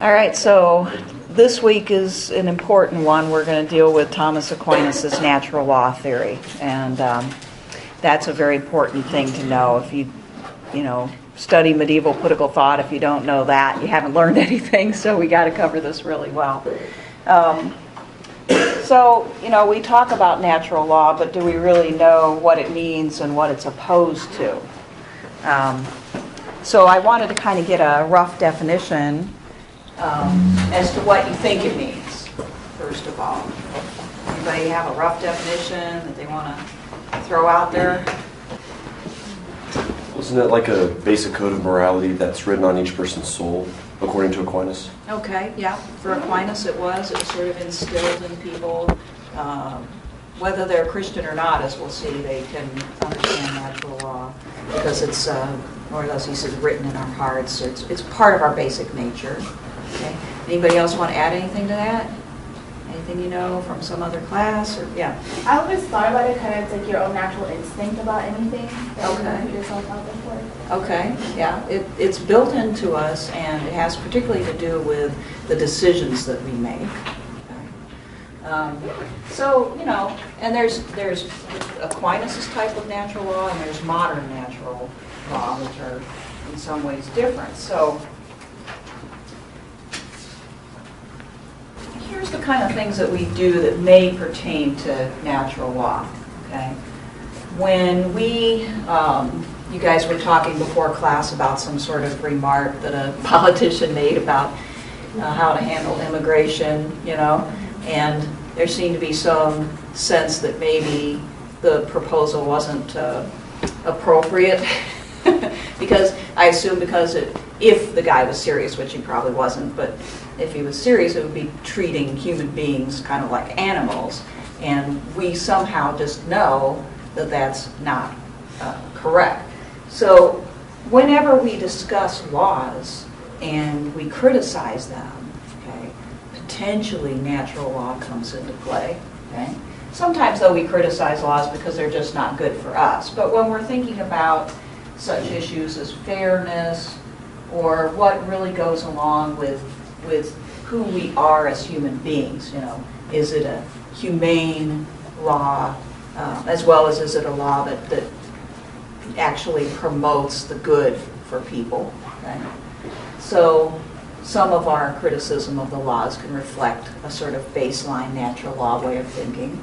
All right, so this week is an important one. We're going to deal with Thomas Aquinas' natural law theory, and that's a very important thing to know. If you study medieval political thought, if you don't know that, you haven't learned anything. So we got to cover this really well. We talk about natural law, but do we really know what it means and what it's opposed to? So I wanted to kind of get a rough definition as to what you think it means, first of all. Anybody have a rough definition that they want to throw out there? Wasn't it like a basic code of morality that's written on each person's soul, according to Aquinas? Okay, yeah. For Aquinas it was sort of instilled in people. Whether they're Christian or not, as we'll see, they can understand natural law because it's, or as he says, written in our hearts. So it's part of our basic nature. Okay. Anybody else want to add anything to that? Anything you know from some other class? Or yeah. I always thought about it kind of like your own natural instinct about anything that you put yourself out there for. Okay, yeah. It's built into us, and it has particularly to do with the decisions that we make. And there's Aquinas' type of natural law, and there's modern natural law, which are in some ways different. So here's the kind of things that we do that may pertain to natural law. Okay, when we, you guys were talking before class about some sort of remark that a politician made about how to handle immigration, and there seemed to be some sense that maybe the proposal wasn't appropriate because I assume if the guy was serious, which he probably wasn't, but if he was serious, it would be treating human beings kind of like animals, and we somehow just know that that's not correct. So whenever we discuss laws and we criticize them, potentially natural law comes into play. Okay? Sometimes, though, we criticize laws because they're just not good for us. But when we're thinking about such issues as fairness or what really goes along with who we are as human beings, is it a humane law as well as is it a law that actually promotes the good for people? Okay? So some of our criticism of the laws can reflect a sort of baseline natural law way of thinking.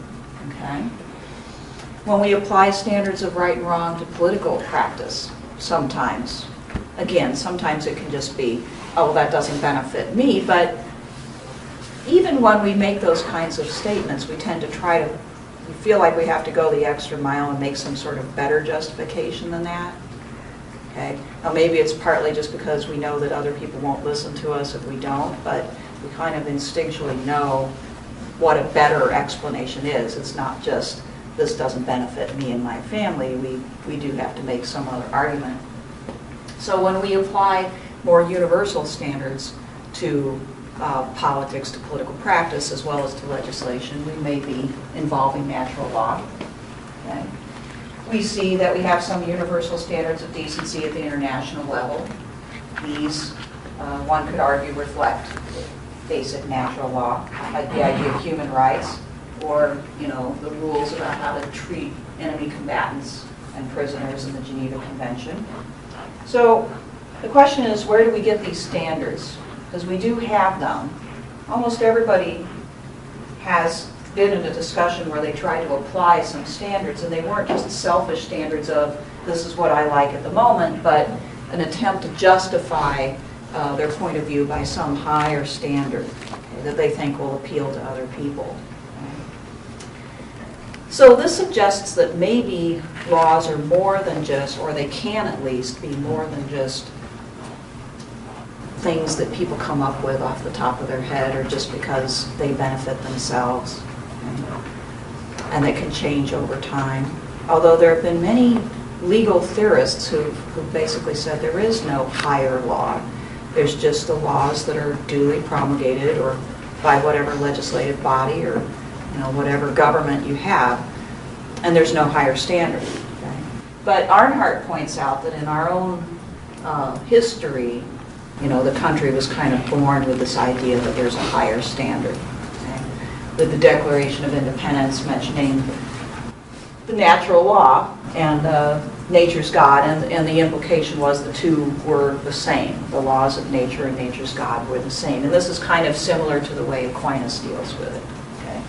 Okay? When we apply standards of right and wrong to political practice, sometimes it can just be, oh, that doesn't benefit me, but even when we make those kinds of statements, we tend to we feel like we have to go the extra mile and make some sort of better justification than that. Okay. Now maybe it's partly just because we know that other people won't listen to us if we don't, but we kind of instinctually know what a better explanation is. It's not just, this doesn't benefit me and my family. We do have to make some other argument. So when we apply more universal standards to politics, to political practice, as well as to legislation, we may be involving natural law. Okay. We see that we have some universal standards of decency at the international level. These, one could argue, reflect basic natural law, like the idea of human rights, or the rules about how to treat enemy combatants and prisoners in the Geneva Convention. So the question is, where do we get these standards? Because we do have them. Almost everybody has been in a discussion where they tried to apply some standards, and they weren't just selfish standards of this is what I like at the moment, but an attempt to justify their point of view by some higher standard that they think will appeal to other people. So this suggests that maybe laws are more than just, or they can at least be more than just things that people come up with off the top of their head or just because they benefit themselves. And that can change over time. Although there have been many legal theorists who basically said there is no higher law. There's just the laws that are duly promulgated or by whatever legislative body or whatever government you have, and there's no higher standard. Okay? But Arnhart points out that in our own history, You know, the country was kind of born with this idea that there's a higher standard. Okay? With the Declaration of Independence mentioning the natural law and nature's God, and the implication was the two were the same. The laws of nature and nature's God were the same. And this is kind of similar to the way Aquinas deals with it. Okay?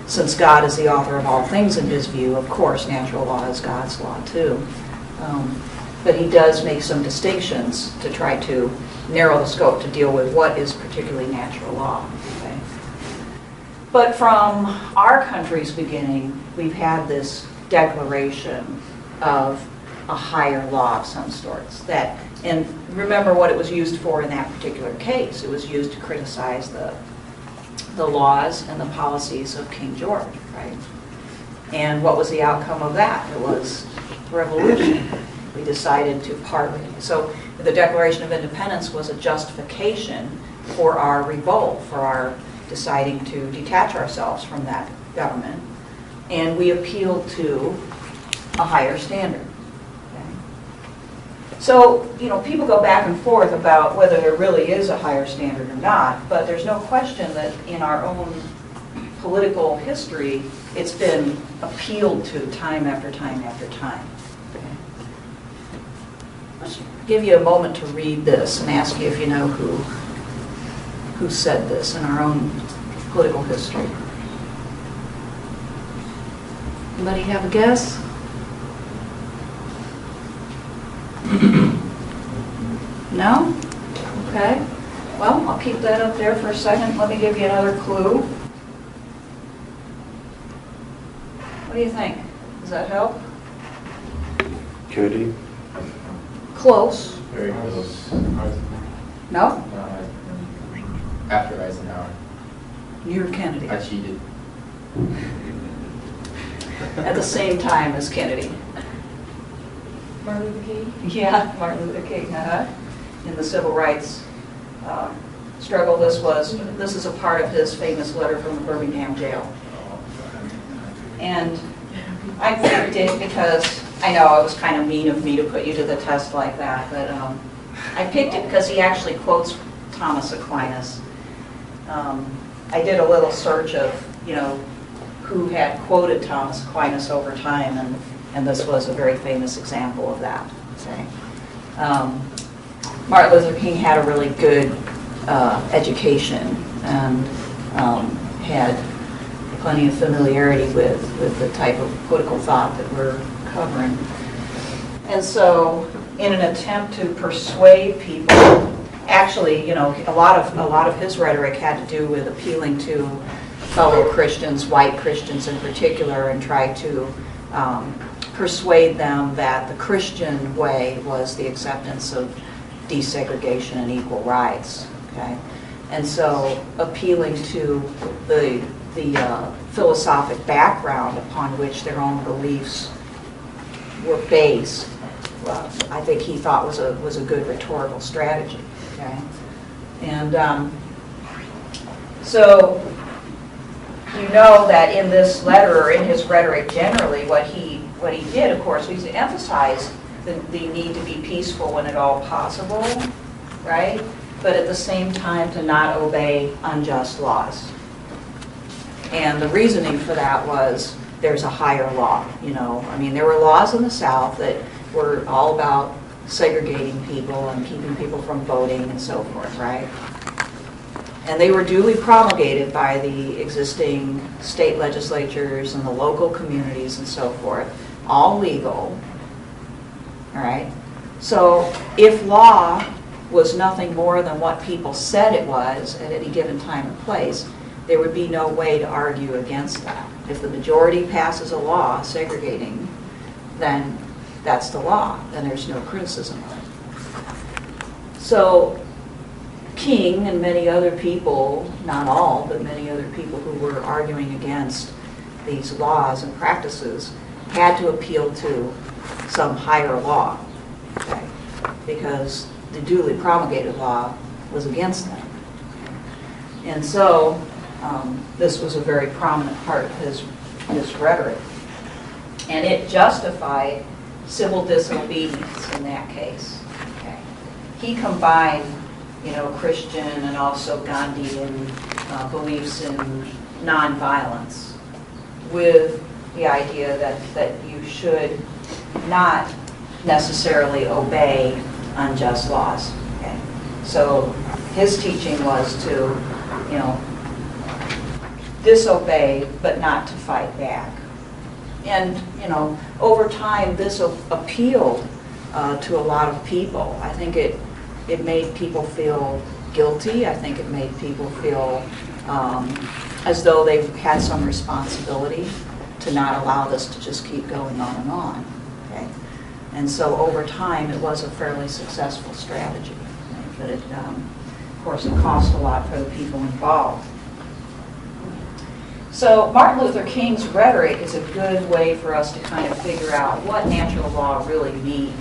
Since God is the author of all things in his view, of course, natural law is God's law too. But he does make some distinctions to try to narrow the scope to deal with what is particularly natural law. Okay? But from our country's beginning, we've had this declaration of a higher law of some sorts. And remember what it was used for in that particular case. It was used to criticize the laws and the policies of King George, right? And what was the outcome of that? It was revolution. We decided to part with it. So the Declaration of Independence was a justification for our revolt, for our deciding to detach ourselves from that government. And we appealed to a higher standard. Okay? So, you know, people go back and forth about whether there really is a higher standard or not, but there's no question that in our own political history, it's been appealed to time after time after time. Let's give you a moment to read this and ask you if you know who said this in our own political history. Anybody have a guess? No? Okay. Well, I'll keep that up there for a second. Let me give you another clue. What do you think? Does that help? Kennedy? Close. Very close. No? After Eisenhower. You're Kennedy. I cheated. At the same time as Kennedy. Martin Luther King? Yeah, Martin Luther King, in the civil rights struggle. This is a part of his famous letter from the Birmingham jail. And I picked it because I know it was kind of mean of me to put you to the test like that, but I picked it because he actually quotes Thomas Aquinas. I did a little search of, you know, who had quoted Thomas Aquinas over time, and this was a very famous example of that. Okay? Martin Luther King had a really good education and had plenty of familiarity with the type of political thought that we're covering. And so in an attempt to persuade people, actually, you know, a lot of his rhetoric had to do with appealing to fellow Christians, white Christians in particular, and try to persuade them that the Christian way was the acceptance of desegregation and equal rights. Okay? And so appealing to the philosophic background upon which their own beliefs were based, well, I think he thought was a good rhetorical strategy. Okay, and so you know that in this letter, or in his rhetoric generally, what he did, of course, was to emphasize the need to be peaceful when at all possible, right? But at the same time to not obey unjust laws. And the reasoning for that was there's a higher law, you know. I mean, there were laws in the South that were all about segregating people and keeping people from voting and so forth, right? And they were duly promulgated by the existing state legislatures and the local communities and so forth, all legal, all right? So if law was nothing more than what people said it was at any given time and place, there would be no way to argue against that. If the majority passes a law segregating, then that's the law, then there's no criticism of it. So King and many other people, not all, but many other people who were arguing against these laws and practices had to appeal to some higher law, okay? Because the duly promulgated law was against them. And so this was a very prominent part of his rhetoric. And it justified civil disobedience in that case. Okay. he combined, Christian and also Gandhian beliefs in nonviolence with the idea that you should not necessarily obey unjust laws. Okay? So his teaching was to, disobey but not to fight back. And, over time this appealed to a lot of people. I think it made people feel guilty. I think it made people feel as though they had some responsibility to not allow this to just keep going on and on. Okay? And so over time it was a fairly successful strategy. Okay? But it, of course, it cost a lot for the people involved. So Martin Luther King's rhetoric is a good way for us to kind of figure out what natural law really means.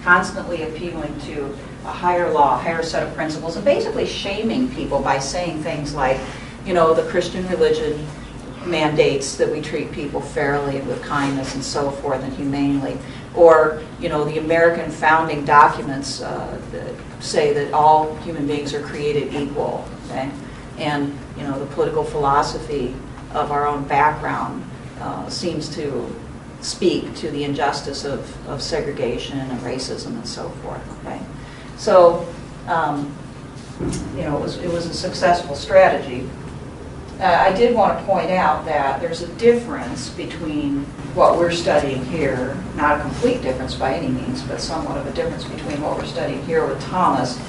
Constantly appealing to a higher law, a higher set of principles, and basically shaming people by saying things like, the Christian religion mandates that we treat people fairly and with kindness and so forth and humanely. Or, the American founding documents that say that all human beings are created equal. Okay? And, the political philosophy of our own background seems to speak to the injustice of segregation and racism and so forth. Okay? So, it was a successful strategy. I did want to point out that there's a difference between what we're studying here, not a complete difference by any means, but somewhat of a difference between what we're studying here with Thomas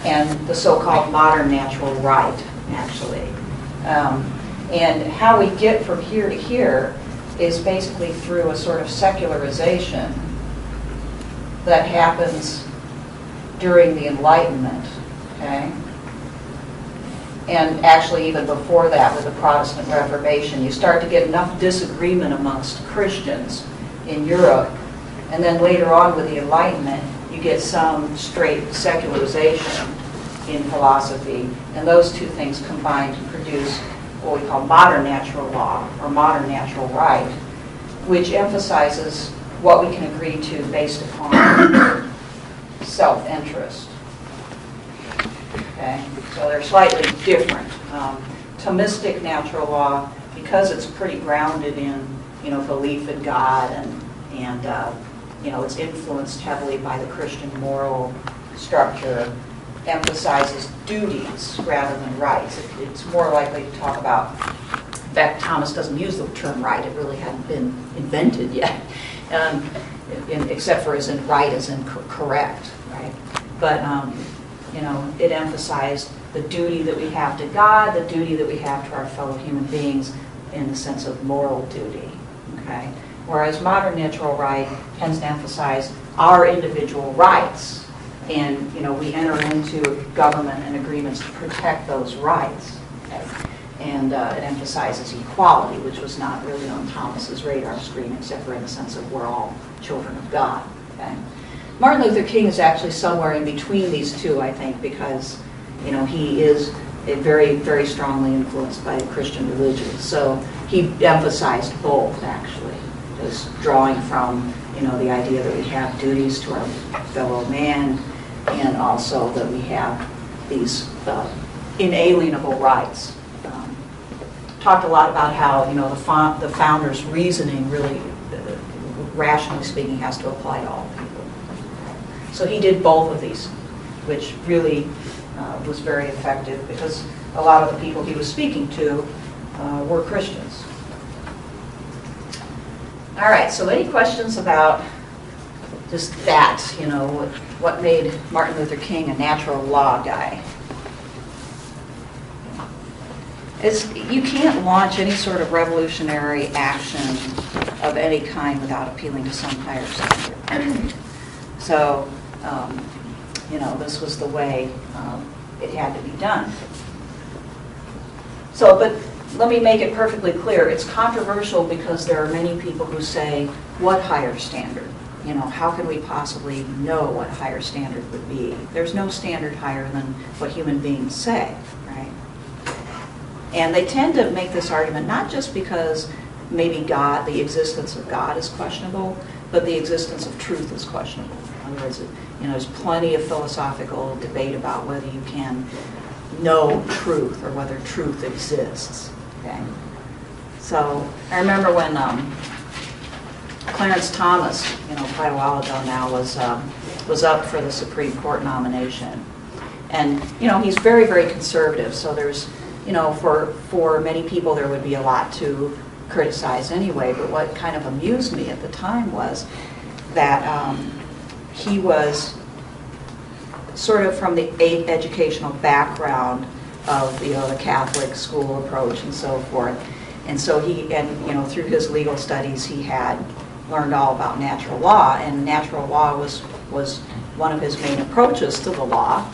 and the so-called modern natural right, actually. And how we get from here to here is basically through a sort of secularization that happens during the Enlightenment, okay? And actually even before that with the Protestant Reformation, you start to get enough disagreement amongst Christians in Europe, and then later on with the Enlightenment, you get some straight secularization in philosophy, and those two things combine to produce what we call modern natural law, or modern natural right, which emphasizes what we can agree to based upon self-interest. Okay? So they're slightly different. Thomistic natural law, because it's pretty grounded in, belief in God and it's influenced heavily by the Christian moral structure, emphasizes duties rather than rights. It's more likely to talk about, in fact, Thomas doesn't use the term right. It really hadn't been invented yet, except for as in right as in correct, right? But, it emphasized the duty that we have to God, the duty that we have to our fellow human beings in the sense of moral duty, okay? Whereas modern natural right tends to emphasize our individual rights. And, we enter into government and agreements to protect those rights. Okay? And it emphasizes equality, which was not really on Thomas's radar screen, except for in the sense of we're all children of God. Okay? Martin Luther King is actually somewhere in between these two, I think, because, he is very, very strongly influenced by the Christian religion. So he emphasized both, actually, just drawing from, the idea that we have duties to our fellow man, and also that we have these inalienable rights. Talked a lot about how the founder's reasoning really, rationally speaking, has to apply to all people. So he did both of these, which really was very effective because a lot of the people he was speaking to were Christians. All right, so any questions about just that, what made Martin Luther King a natural law guy? You can't launch any sort of revolutionary action of any kind without appealing to some higher standard. So, this was the way it had to be done. So, but let me make it perfectly clear. It's controversial because there are many people who say, what higher standard? How can we possibly know what higher standard would be? There's no standard higher than what human beings say, right? And they tend to make this argument not just because maybe God, the existence of God is questionable, but the existence of truth is questionable. In other words, there's plenty of philosophical debate about whether you can know truth or whether truth exists. Okay. So I remember when Clarence Thomas, quite a while ago now, was up for the Supreme Court nomination, and he's very, very conservative. So there's, for many people there would be a lot to criticize anyway. But what kind of amused me at the time was that he was sort of from the educational background of the Catholic school approach and so forth. And so through his legal studies, he had learned all about natural law, and natural law was one of his main approaches to the law.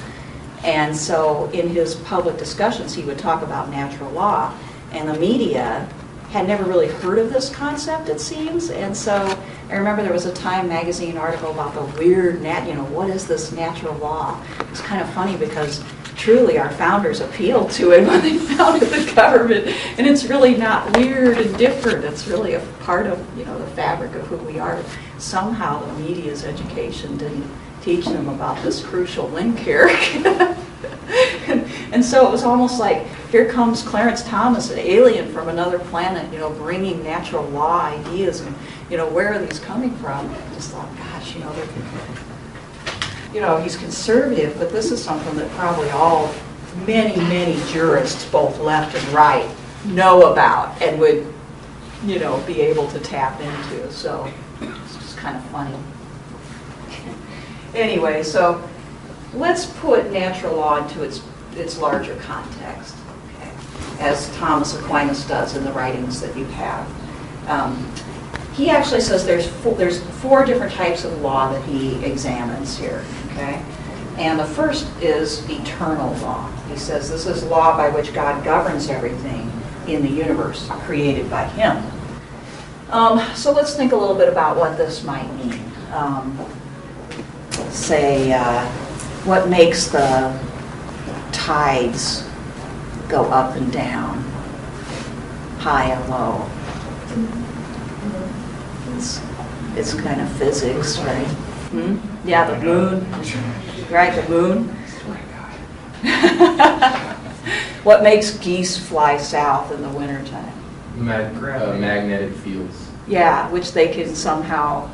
And so in his public discussions, he would talk about natural law, and the media had never really heard of this concept, it seems. And so I remember there was a Time magazine article about the weird, what is this natural law? It's kind of funny because truly our founders appealed to it when they founded the government, and it's really not weird and different. It's really a part of the fabric of who we are. Somehow the media's education didn't teach them about this crucial link here. and so it was almost like, here comes Clarence Thomas, an alien from another planet, bringing natural law ideas, and where are these coming from? I just thought, gosh, he's conservative, but this is something that probably many jurists, both left and right, know about and would, be able to tap into. So it's just kind of funny. Anyway, so let's put natural law into its larger context, okay, as Thomas Aquinas does in the writings that you have. He actually says there's four different types of law that he examines here, okay? And the first is eternal law. He says this is law by which God governs everything in the universe created by him. So let's think a little bit about what this might mean. Say, what makes the tides go up and down, high and low? It's kind of physics, right? Yeah, the moon, right, the moon. What makes geese fly south in the wintertime? Magnetic fields. Yeah, which they can somehow,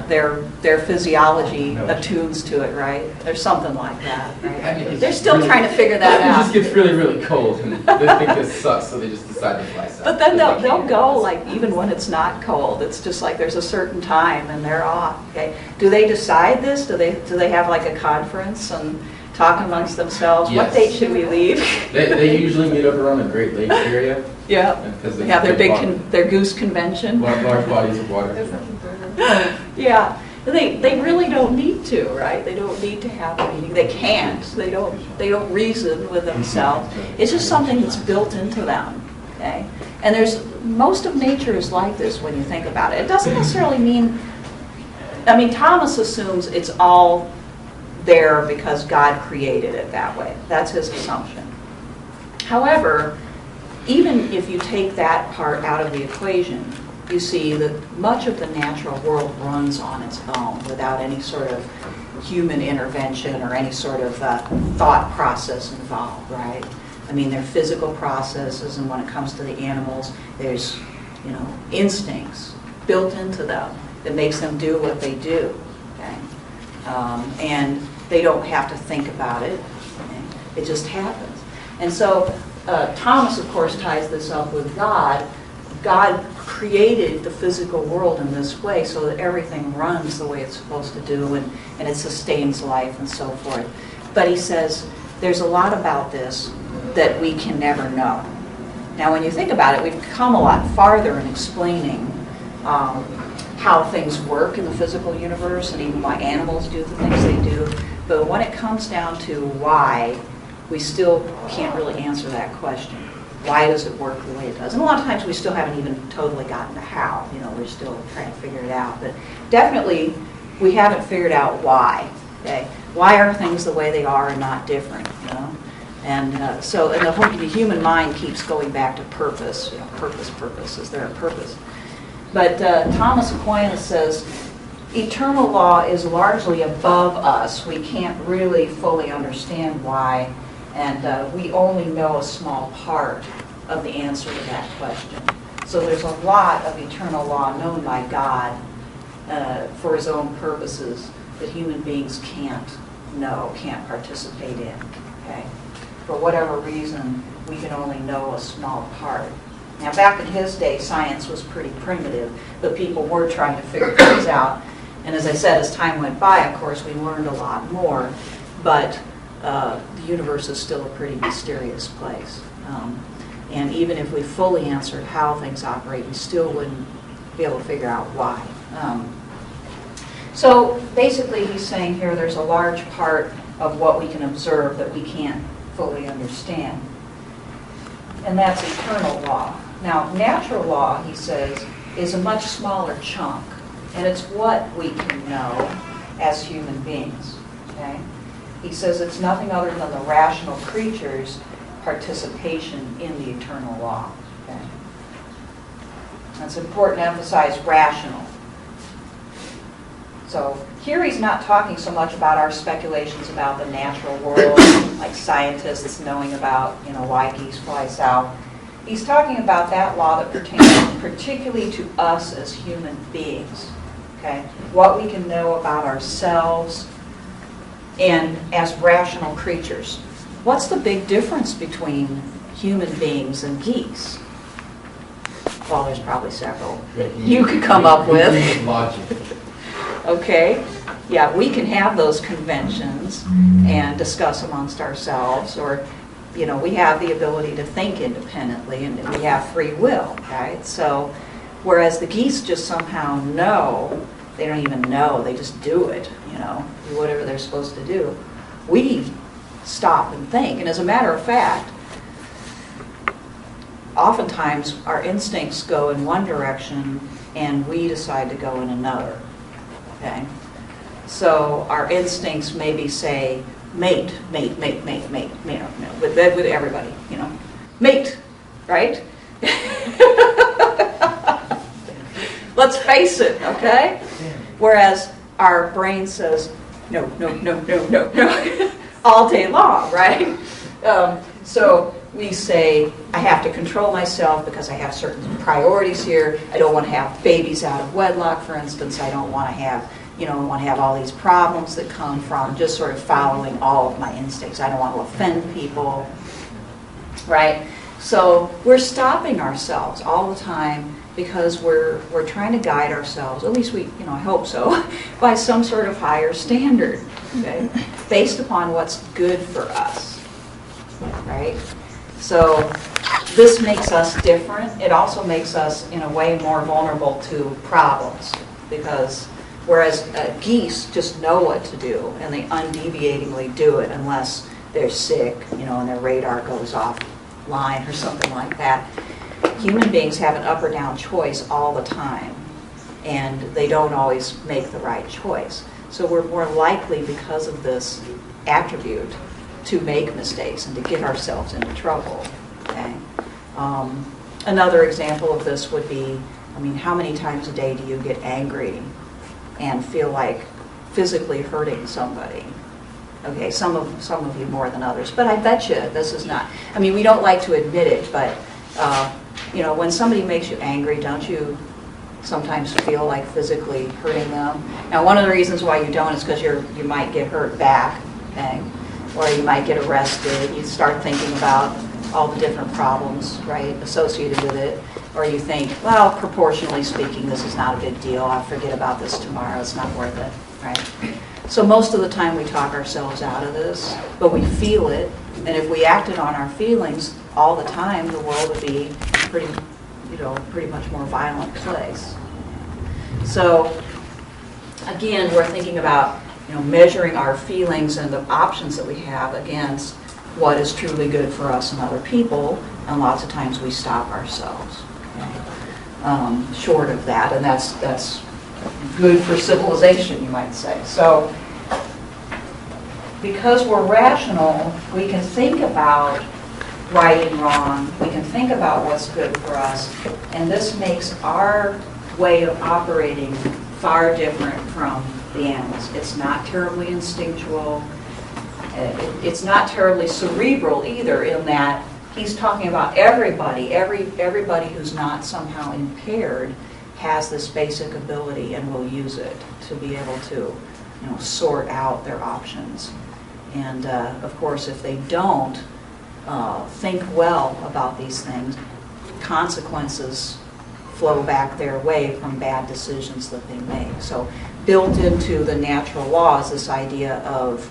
their physiology attunes to it, right? There's something like that, right? I mean, they're still trying to figure that out. It just gets really, really cold, and they think this sucks, so they just decide to fly south. But then they'll go, like, even when it's not cold. It's just like there's a certain time and they're off, okay? Do they decide this? Do they have like a conference and talk amongst themselves? Yes. What date should we leave? They usually meet up around the Great Lakes area. Yeah. Because They have their goose convention. large bodies of water. Yeah. They really don't need to, right? They don't need to have a meeting. They can't. They don't reason with themselves. It's just something that's built into them. Okay? And most of nature is like this when you think about it. It doesn't necessarily mean, Thomas assumes it's all there because God created it that way. That's his assumption. However, even if you take that part out of the equation, you see that much of the natural world runs on its own without any sort of human intervention or any sort of thought process involved, right? There are physical processes, and when it comes to the animals, there's, instincts built into them that makes them do what they do, okay? And they don't have to think about it. Okay? It just happens. And so Thomas, of course, ties this up with God. God created the physical world in this way so that everything runs the way it's supposed to do, and it sustains life and so forth. But he says there's a lot about this that we can never know. Now, when you think about it, we've come a lot farther in explaining how things work in the physical universe and even why animals do the things they do. But when it comes down to why, we still can't really answer that question. Why does it work the way it does? And a lot of times we still haven't even totally gotten to how. We're still trying to figure it out. But definitely we haven't figured out why. Okay? Why are things the way they are and not different? And the human mind keeps going back to purpose. Purpose. Is there a purpose? But Thomas Aquinas says eternal law is largely above us. We can't really fully understand why, and we only know a small part of the answer to that question. So there's a lot of eternal law known by God for his own purposes that human beings can't know, can't participate in. Okay? For whatever reason, we can only know a small part. Now, back in his day, science was pretty primitive, but people were trying to figure things out. And as I said, as time went by, of course, we learned a lot more, but the universe is still a pretty mysterious place. And even if we fully answered how things operate, we still wouldn't be able to figure out why. So basically, he's saying here there's a large part of what we can observe that we can't fully understand. And that's eternal law. Now, natural law, he says, is a much smaller chunk, and it's what we can know as human beings. Okay? He says it's nothing other than the rational creature's participation in the eternal law. Okay? It's important to emphasize rational. So here he's not talking so much about our speculations about the natural world, like scientists knowing about, why geese fly south. He's talking about that law that pertains particularly to us as human beings. Okay? What we can know about ourselves and as rational creatures. What's the big difference between human beings and geese? Well, there's probably several that you could come up with. Logic. Okay, yeah, we can have those conventions and discuss amongst ourselves, or, we have the ability to think independendly, and we have free will, right? So, whereas the geese just somehow know, they don't even know, they just do it, do whatever they're supposed to do. We stop and think, and as a matter of fact, oftentimes our instincts go in one direction and we decide to go in another. Okay, so our instincts maybe say mate, mate, mate, mate, mate, with everybody, mate, right? Let's face it, okay? Whereas our brain says no, no, no, no, no, no, all day long, right? So we say, I have to control myself because I have certain priorities here. I don't want to have babies out of wedlock, for instance. I don't want to have, all these problems that come from just sort of following all of my instincts. I don't want to offend people, right? So we're stopping ourselves all the time because we're trying to guide ourselves, at least we, I hope so, by some sort of higher standard, okay, based upon what's good for us, right? So this makes us different. It also makes us, in a way, more vulnerable to problems, because whereas geese just know what to do, and they undeviatingly do it unless they're sick, and their radar goes offline or something like that. Human beings have an up or down choice all the time, and they don't always make the right choice. So we're more likely, because of this attribute, to make mistakes and to get ourselves into trouble. Okay? Another example of this would be, how many times a day do you get angry and feel like physically hurting somebody? Okay, some of you more than others, but I bet you this is not. We don't like to admit it, but when somebody makes you angry, don't you sometimes feel like physically hurting them? Now, one of the reasons why you don't is because you might get hurt back, okay? Or you might get arrested. You start thinking about all the different problems, right, associated with it. Or you think, well, proportionally speaking, this is not a big deal. I'll forget about this tomorrow. It's not worth it, right? So most of the time we talk ourselves out of this, but we feel it. And if we acted on our feelings all the time, the world would be pretty much more violent place. So again, we're thinking about measuring our feelings and the options that we have against what is truly good for us and other people, and lots of times we stop ourselves. Okay? Short of that, and that's good for civilization, you might say. So, because we're rational, we can think about right and wrong. We can think about what's good for us, and this makes our way of operating far different from the animals. It's not terribly instinctual. It's not terribly cerebral either, in that he's talking about everybody. Everybody who's not somehow impaired has this basic ability and will use it to be able to, sort out their options. And of course, if they don't think well about these things, consequences flow back their way from bad decisions that they make. So built into the natural law is this idea of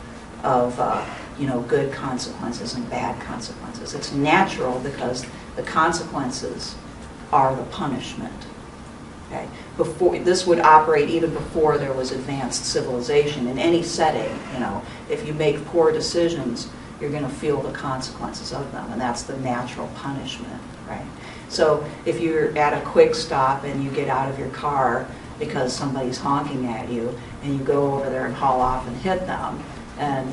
good consequences and bad consequences. It's natural because the consequences are the punishment. Okay? This would operate even before there was advanced civilization. In any setting, if you make poor decisions, you're going to feel the consequences of them, and that's the natural punishment, right? So if you're at a quick stop and you get out of your car because somebody's honking at you, and you go over there and haul off and hit them, and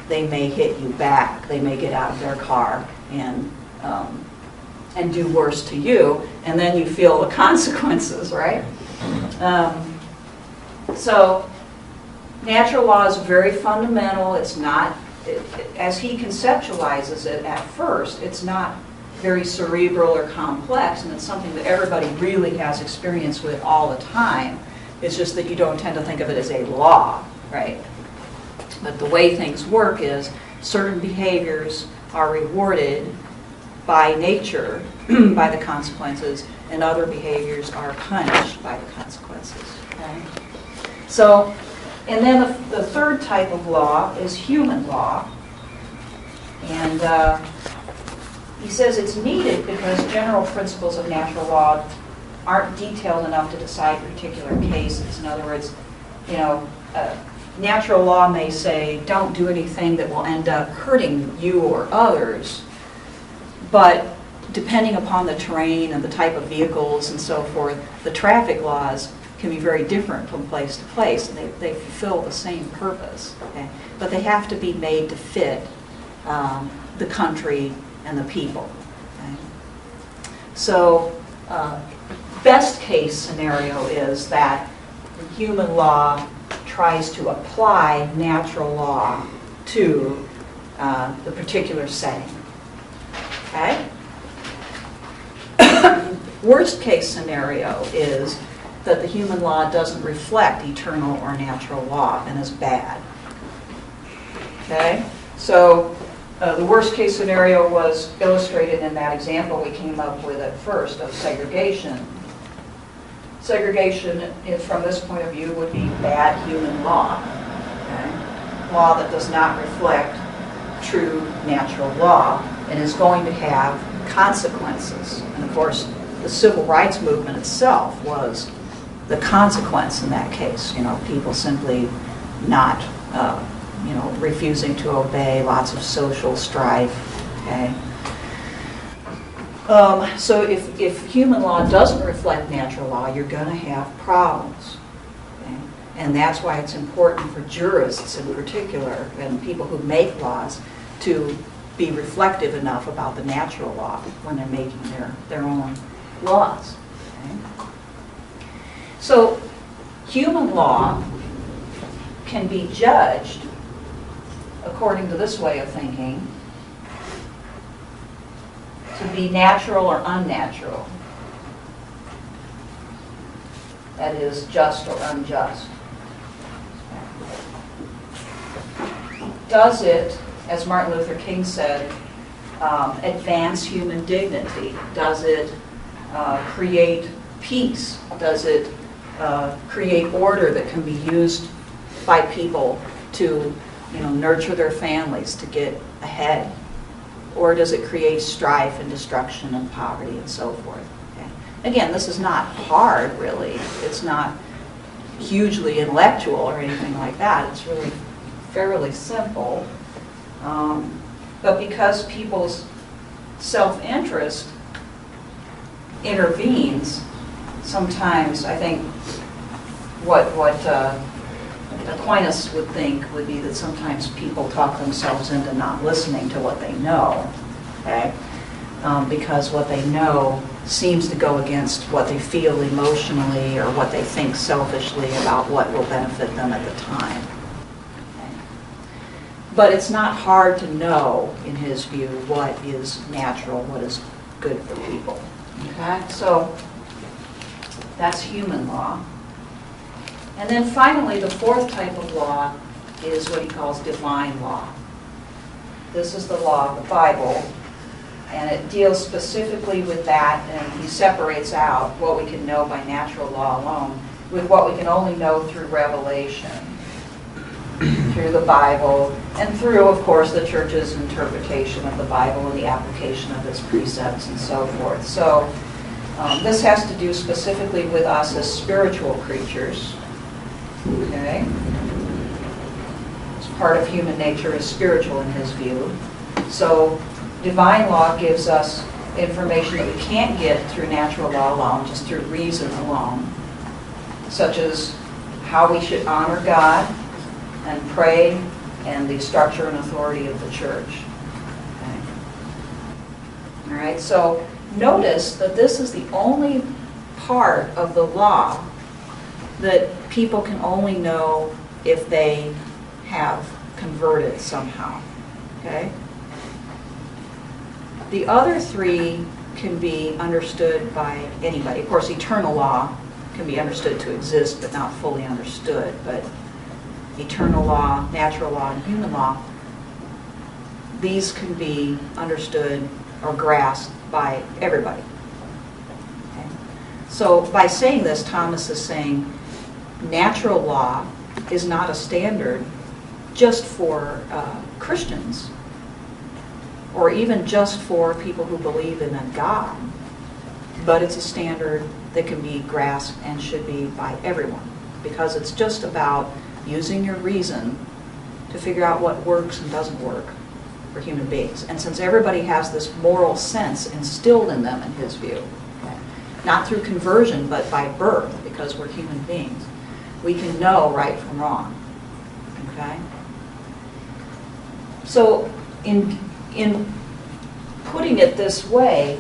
they may hit you back. They may get out of their car and do worse to you, and then you feel the consequences, right? So natural law is very fundamental. It's not, as he conceptualizes it at first, it's not very cerebral or complex, and it's something that everybody really has experience with all the time. It's just that you don't tend to think of it as a law, right? But the way things work is certain behaviors are rewarded by nature, by the consequences, and other behaviors are punished by the consequences. Okay? So, and then the third type of law is human law. And he says it's needed because general principles of natural law aren't detailed enough to decide particular cases. In other words, natural law may say, don't do anything that will end up hurting you or others, but depending upon the terrain and the type of vehicles and so forth, the traffic laws can be very different from place to place, and they fulfill the same purpose. Okay? But they have to be made to fit the country and the people. Okay? So best case scenario is that human law tries to apply natural law to the particular setting. Okay? Worst case scenario is that the human law doesn't reflect eternal or natural law and is bad. Okay? So the worst case scenario was illustrated in that example we came up with at first of segregation. Segregation, from this point of view, would be bad human law. Okay? Law that does not reflect true natural law and is going to have consequences. And of course, the civil rights movement itself was the consequence in that case. People simply not, refusing to obey, lots of social strife. Okay. So if human law doesn't reflect natural law, you're going to have problems. Okay? And that's why it's important for jurists in particular, and people who make laws, to be reflective enough about the natural law when they're making their own laws. Okay? So human law can be judged according to this way of thinking to be natural or unnatural. That is, just or unjust. Does it, as Martin Luther King said, advance human dignity? Does it create peace? Does it create order that can be used by people to nurture their families, to get ahead? Or does it create strife and destruction and poverty and so forth? Okay. Again, this is not hard, really. It's not hugely intellectual or anything like that. It's really fairly simple. But because people's self-interest intervenes, sometimes I think what Aquinas would think would be that sometimes people talk themselves into not listening to what they know. Okay? because what they know seems to go against what they feel emotionally or what they think selfishly about what will benefit them at the time. Okay. But it's not hard to know, in his view, what is natural, what is good for people. Okay, so that's human law. And then finally, the fourth type of law is what he calls divine law. This is the law of the Bible, and it deals specifically with that, and he separates out what we can know by natural law alone with what we can only know through revelation, through the Bible, and through, of course, the church's interpretation of the Bible and the application of its precepts and so forth. So this has to do specifically with us as spiritual creatures. Okay? Part of human nature is spiritual in his view. So divine law gives us information that we can't get through natural law alone, just through reason alone, such as how we should honor God and pray and the structure and authority of the church. Okay. All right, so notice that this is the only part of the law that people can only know if they have converted somehow. Okay? The other three can be understood by anybody. Of course, eternal law can be understood to exist but not fully understood. But eternal law, natural law, and human law, these can be understood or grasped by everybody. Okay? So by saying this, Thomas is saying natural law is not a standard just for Christians, or even just for people who believe in a God, but it's a standard that can be grasped and should be by everyone, because it's just about using your reason to figure out what works and doesn't work for human beings. And since everybody has this moral sense instilled in them, in his view, okay, not through conversion, but by birth, because we're human beings, we can know right from wrong. Okay? So in putting it this way,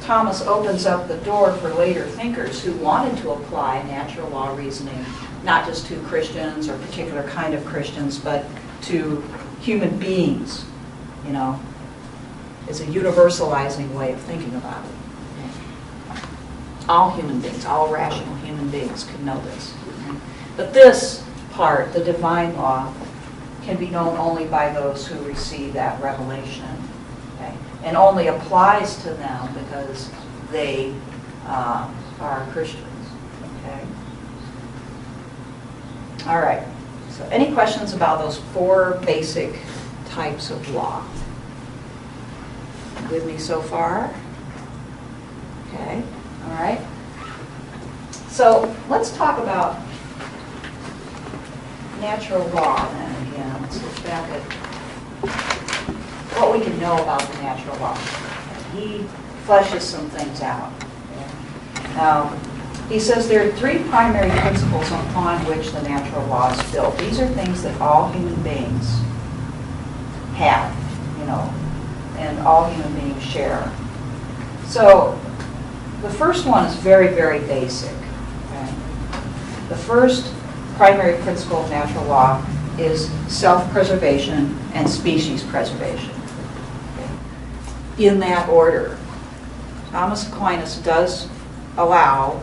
Thomas opens up the door for later thinkers who wanted to apply natural law reasoning, not just to Christians or particular kind of Christians, but to human beings, you know. It's a universalizing way of thinking about it. All human beings, all rational human beings can know this. But this part, the divine law, can be known only by those who receive that revelation, okay? And only applies to them because they are Christians. Okay. All right. So, any questions about those four basic types of law? With me so far? Okay. All right. So let's talk about natural law then. Again, let's look back at what we can know about the natural law. He fleshes some things out. He says there are three primary principles upon which the natural law is built. These are things that all human beings have, you know, and all human beings share. So the first one is very, very basic. Okay? The first primary principle of natural law is self-preservation and species preservation. Okay? In that order. Thomas Aquinas does allow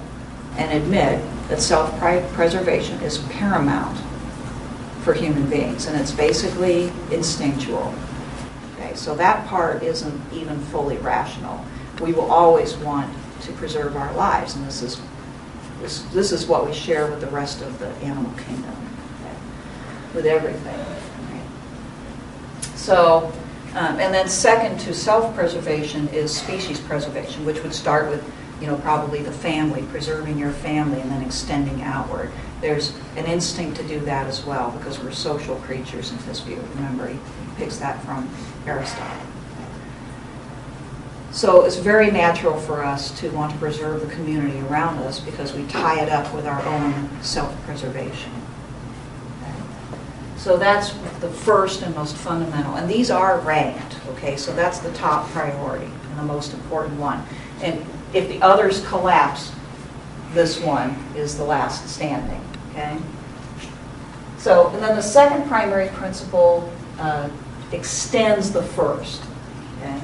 and admit that self-preservation is paramount for human beings, and it's basically instinctual. Okay, so that part isn't even fully rational. We will always want to preserve our lives, and this is what we share with the rest of the animal kingdom, okay, with everything. Right? So, and then second to self-preservation is species preservation, which would start with, you know, probably the family, preserving your family and then extending outward. There's an instinct to do that as well because we're social creatures in his view. Remember, he picks that from Aristotle. So it's very natural for us to want to preserve the community around us because we tie it up with our own self-preservation. Okay? So that's the first and most fundamental. And these are ranked. okay? So that's the top priority and the most important one. And if the others collapse, this one is the last standing, okay? So, and then the second primary principle extends the first, okay?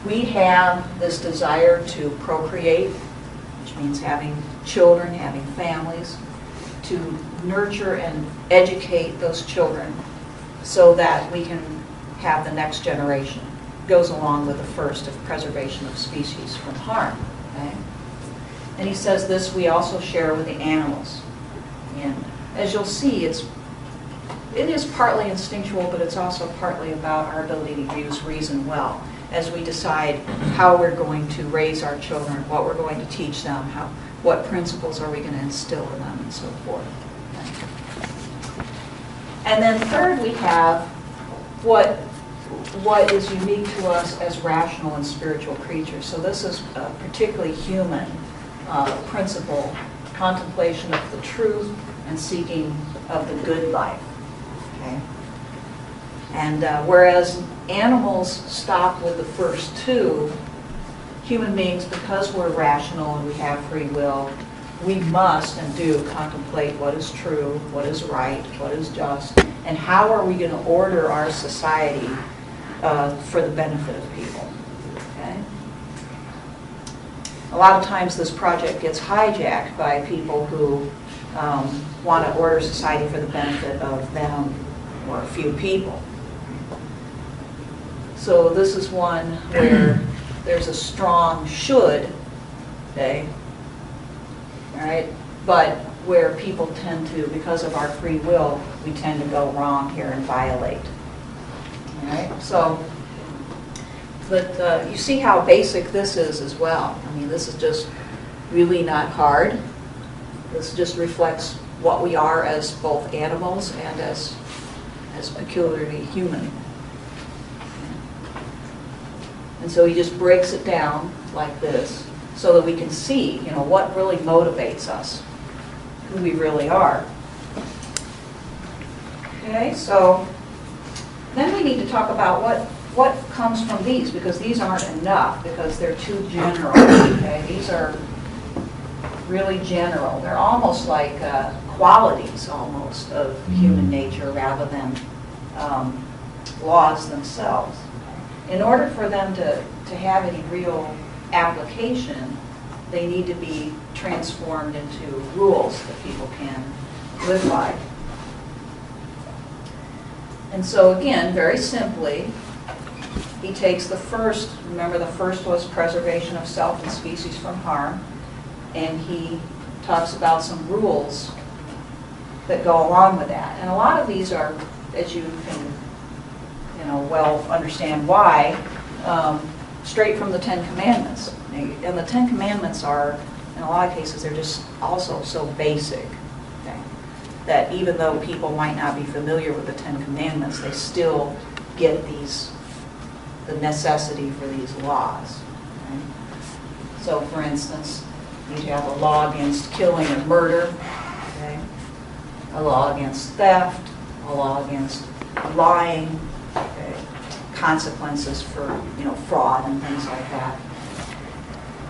We have this desire to procreate, which means having children, having families, to nurture and educate those children so that we can have the next generation. Goes along with the first of preservation of species from harm. Okay? And he says this we also share with the animals. And as you'll see, it is partly instinctual, but it's also partly about our ability to use reason well as we decide how we're going to raise our children, what we're going to teach them, what principles are we going to instill in them, and so forth. Okay. And then third, we have what is unique to us as rational and spiritual creatures. So this is a particularly human principle, contemplation of the truth and seeking of the good life. Okay? And whereas animals stop with the first two, human beings, because we're rational and we have free will, we must and do contemplate what is true, what is right, what is just, and how are we going to order our society for the benefit of people. Okay? A lot of times this project gets hijacked by people who want to order society for the benefit of them or a few people. So this is one where there's a strong should, okay, all right, but where people tend to, because of our free will, we tend to go wrong here and violate. All right, so, but you see how basic this is as well. I mean, this is just really not hard. This just reflects what we are as both animals and as peculiarly human. And so he just breaks it down like this so that we can see, you know, what really motivates us, who we really are. Okay, so then we need to talk about what comes from these, because these aren't enough, because they're too general. Okay, these are really general. They're almost like qualities almost of human nature rather than laws themselves. In order for them to have any real application, they need to be transformed into rules that people can live by. And so again, very simply, he takes the first, remember the first was preservation of self and species from harm, and he talks about some rules that go along with that. And a lot of these are, as you can well understand why, straight from the Ten Commandments. And the Ten Commandments are, in a lot of cases, they're just also so basic, okay, that even though people might not be familiar with the Ten Commandments, they still get the necessity for these laws. Okay? So, for instance, you have a law against killing and murder, okay, a law against theft, a law against lying, okay, consequences for fraud and things like that.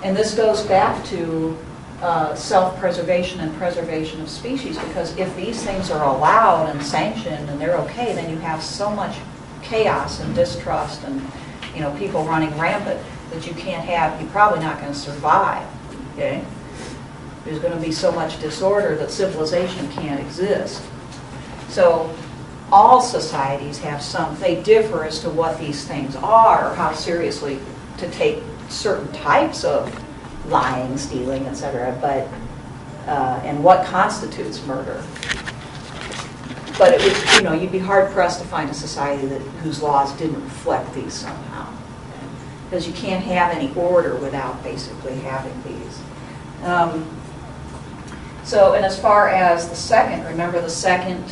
And this goes back to self-preservation and preservation of species, because if these things are allowed and sanctioned and they're okay, then you have so much chaos and distrust and people running rampant that you're probably not going to survive. Okay? There's going to be so much disorder that civilization can't exist. So all societies have they differ as to what these things are, or how seriously to take certain types of lying, stealing, etc., but and what constitutes murder. But it would, you'd be hard pressed to find a society whose laws didn't reflect these somehow, because you can't have any order without basically having these. So, and as far as the second, remember the second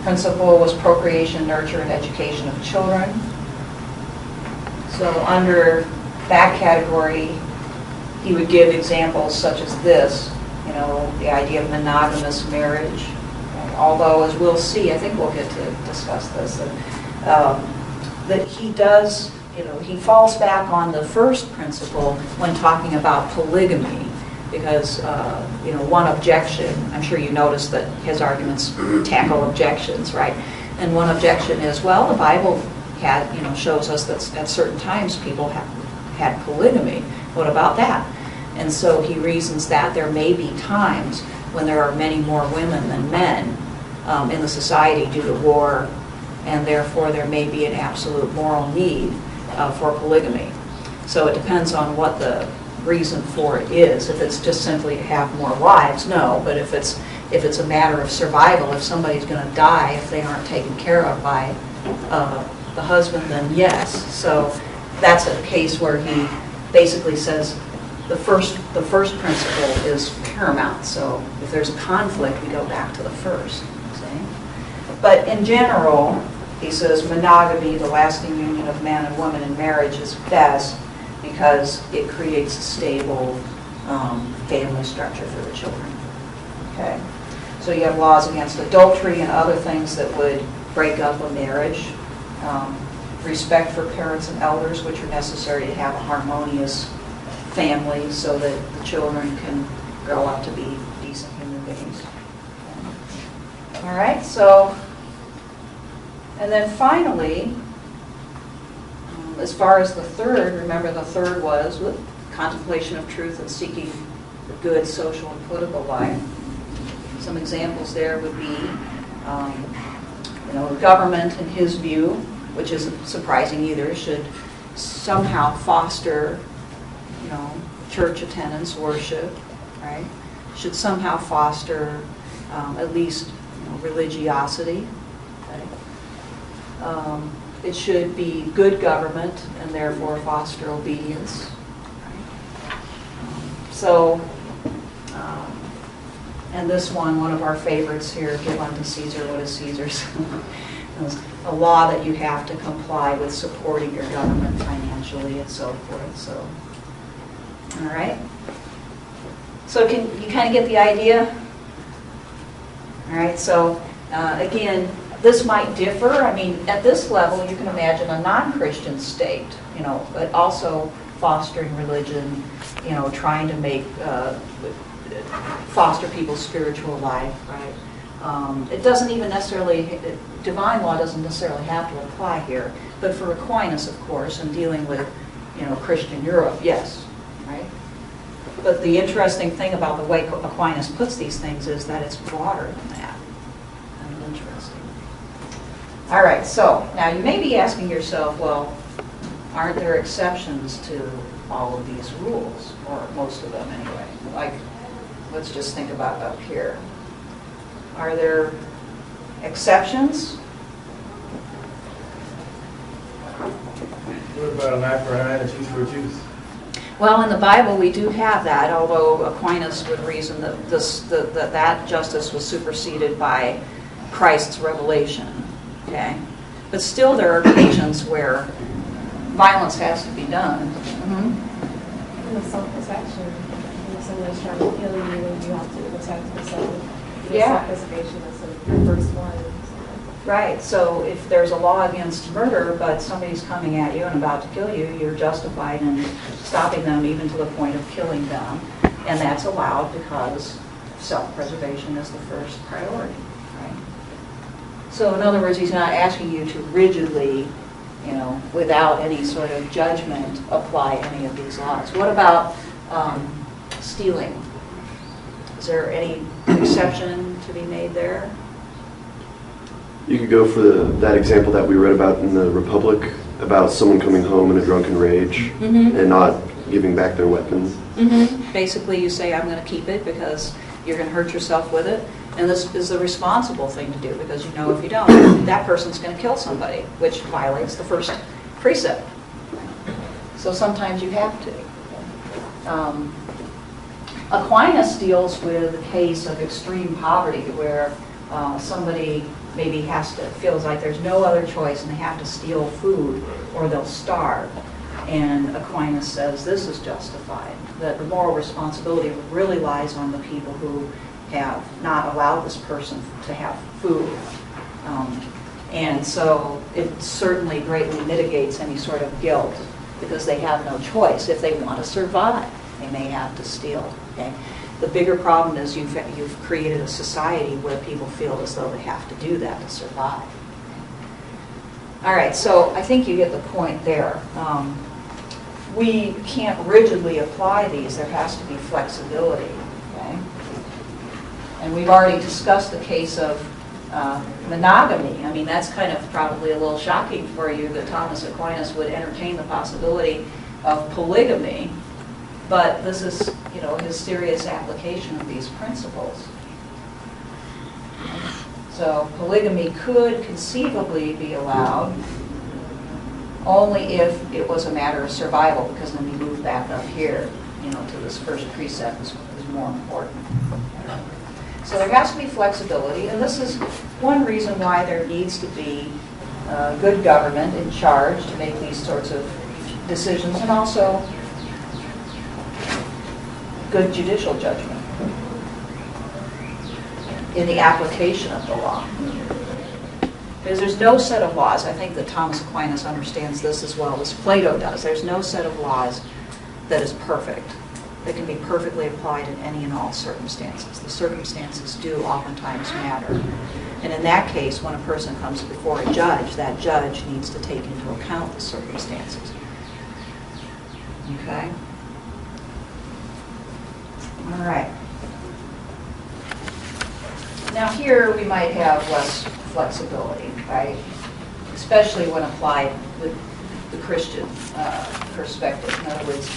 principle was procreation, nurture, and education of children. So under that category, he would give examples such as this, the idea of monogamous marriage. Although, as we'll see, I think we'll get to discuss this, that he does, he falls back on the first principle when talking about polygamy, because, one objection, I'm sure you noticed that his arguments tackle objections, right? And one objection is, well, the Bible shows us that at certain times people had polygamy. What about that? And so he reasons that there may be times when there are many more women than men in the society due to war, and therefore there may be an absolute moral need for polygamy. So it depends on what the reason for it is. If it's just simply to have more wives, no. But if it's a matter of survival, if somebody's going to die if they aren't taken care of by the husband, then yes. So that's a case where he basically says the first principle is paramount. So if there's a conflict, we go back to the first. See? But in general, he says monogamy, the lasting union of man and woman in marriage, is best because it creates a stable family structure for the children. Okay, so you have laws against adultery and other things that would break up a marriage. Respect for parents and elders, which are necessary to have a harmonious family so that the children can grow up to be decent human beings. All right, so, and then finally, as far as the third, remember the third was with contemplation of truth and seeking the good social and political life. Some examples there would be, the government, in his view, which isn't surprising either, should somehow foster, church attendance, worship, right? Should somehow foster at least religiosity. Okay? It should be good government and therefore foster obedience. Right? And this one of our favorites here, give unto Caesar what is Caesar's. A law that you have to comply with supporting your government financially and so forth. So, all right. So can you kind of get the idea? All right. So again, this might differ. I mean, at this level, you can imagine a non-Christian state, but also fostering religion, trying to make foster people's spiritual life, right? It doesn't even necessarily, divine law doesn't necessarily have to apply here, but for Aquinas, of course, and dealing with, Christian Europe, yes, right? But the interesting thing about the way Aquinas puts these things is that it's broader than that. Kind of interesting. All right, so now you may be asking yourself, well, aren't there exceptions to all of these rules, or most of them anyway? Like, let's just think about up here. Are there exceptions? What about an eye for an eye and a tooth for a tooth? Well, in the Bible we do have that, although Aquinas would reason that that justice was superseded by Christ's revelation. Okay, but still there are occasions where violence has to be done. In the self-protection, if somebody's trying to kill you and you have to protect yourself. Yeah. Self-preservation is the first one. Right, so if there's a law against murder, but somebody's coming at you and about to kill you, you're justified in stopping them even to the point of killing them. And that's allowed because self-preservation is the first priority, right? So in other words, he's not asking you to rigidly, without any sort of judgment, apply any of these laws. What about stealing? Is there any exception to be made there? You could go for that example that we read about in the Republic about someone coming home in a drunken rage and not giving back their weapons. Basically, you say, I'm going to keep it because you're going to hurt yourself with it. And this is the responsible thing to do because if you don't, that person's going to kill somebody, which violates the first precept. So sometimes you have to. Aquinas deals with a case of extreme poverty where somebody maybe feels like there's no other choice and they have to steal food or they'll starve. And Aquinas says this is justified, that the moral responsibility really lies on the people who have not allowed this person to have food. And so it certainly greatly mitigates any sort of guilt, because they have no choice. If they want to survive, they may have to steal. Okay? The bigger problem is you've created a society where people feel as though they have to do that to survive. All right, so I think you get the point there. We can't rigidly apply these. There has to be flexibility. Okay? And we've already discussed the case of monogamy. I mean, that's kind of probably a little shocking for you that Thomas Aquinas would entertain the possibility of polygamy, but this is, you know, his serious application of these principles. So polygamy could conceivably be allowed only if it was a matter of survival, because then we move back up here, you know, to this first precept is more important. So there has to be flexibility, and this is one reason why there needs to be good government in charge to make these sorts of decisions, and also good judicial judgment in the application of the law. Because there's no set of laws, I think that Thomas Aquinas understands this as well as Plato does. There's no set of laws that is perfect, that can be perfectly applied in any and all circumstances. The circumstances do oftentimes matter. And in that case, when a person comes before a judge, that judge needs to take into account the circumstances. Okay? All right. Now here we might have less flexibility, right? Especially when applied with the Christian perspective. In other words,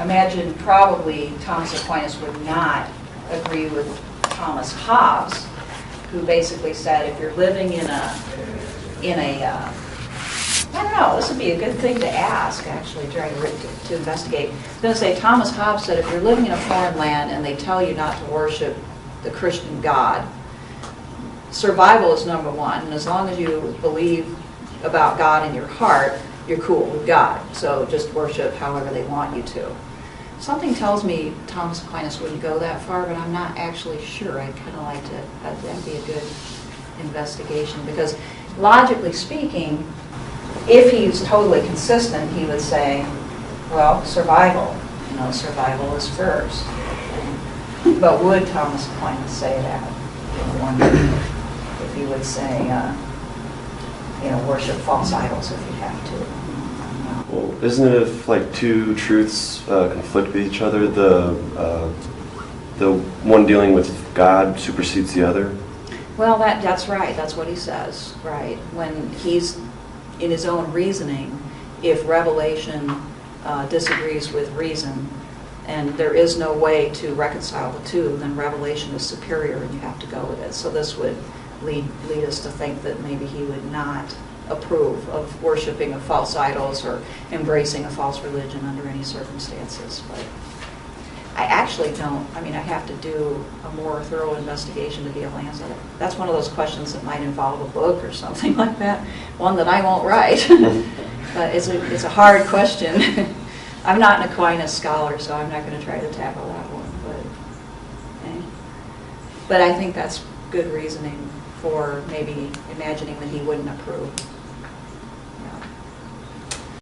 imagine probably Thomas Aquinas would not agree with Thomas Hobbes, who basically said if you're living in a I don't know, this would be a good thing to ask, actually, trying to investigate. I was going to say, Thomas Hobbes said if you're living in a foreign land and they tell you not to worship the Christian God, survival is number one, and as long as you believe about God in your heart, you're cool with God. So just worship however they want you to. Something tells me Thomas Aquinas wouldn't go that far, but I'm not actually sure. I'd kind of like to, that'd be a good investigation, because logically speaking, if he's totally consistent, he would say, well, survival, you know, survival is first. But would Thomas Aquinas say that? I wonder if he would say, you know, worship false idols if you have to. Well, isn't it if like two truths conflict with each other, the one dealing with God supersedes the other? Well, that's right. That's what he says, right? When he's in his own reasoning, if revelation disagrees with reason, and there is no way to reconcile the two, then revelation is superior and you have to go with it. So this would lead us to think that maybe he would not approve of worshiping of false idols or embracing a false religion under any circumstances. But I actually don't, I mean, I have to do a more thorough investigation to be able to answer that. That's one of those questions that might involve a book or something like that, one that I won't write. But it's a hard question. I'm not an Aquinas scholar, so I'm not going to try to tackle that one. But I think that's good reasoning for maybe imagining that he wouldn't approve.